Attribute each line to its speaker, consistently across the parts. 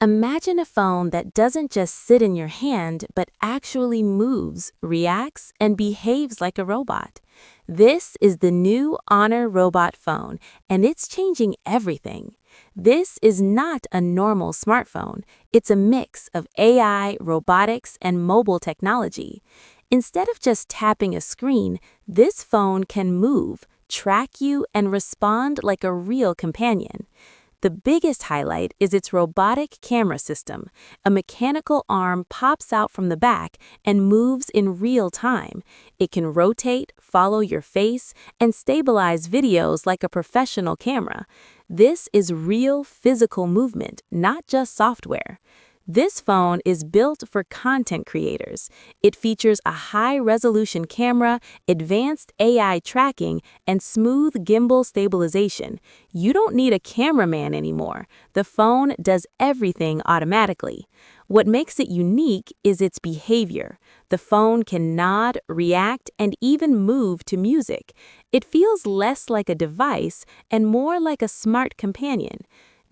Speaker 1: Imagine a phone that doesn't just sit in your hand, but actually moves, reacts, and behaves like a robot. This is the new Honor Robot phone, and it's changing everything. This is not a normal smartphone. It's a mix of AI, robotics, and mobile technology. Instead of just tapping a screen, this phone can move, track you, and respond like a real companion. The biggest highlight is its robotic camera system. A mechanical arm pops out from the back and moves in real time. It can rotate, follow your face, and stabilize videos like a professional camera. This is real physical movement, not just software. This phone is built for content creators. It features a high-resolution camera, advanced AI tracking, and smooth gimbal stabilization. You don't need a cameraman anymore. The phone does everything automatically. What makes it unique is its behavior. The phone can nod, react, and even move to music. It feels less like a device and more like a smart companion.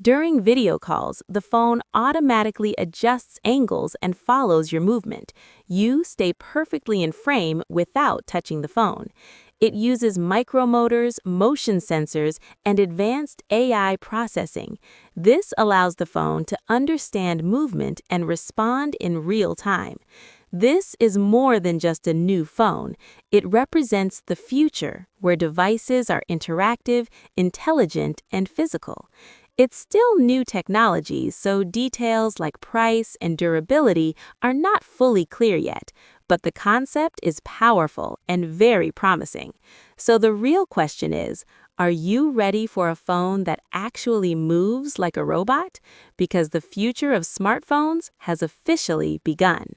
Speaker 1: During video calls, the phone automatically adjusts angles and follows your movement. You stay perfectly in frame without touching the phone. It uses micromotors, motion sensors, and advanced AI processing. This allows the phone to understand movement and respond in real time. This is more than just a new phone. It represents the future, where devices are interactive, intelligent, and physical. It's still new technology, so details like price and durability are not fully clear yet, but the concept is powerful and very promising. So the real question is, are you ready for a phone that actually moves like a robot? Because the future of smartphones has officially begun.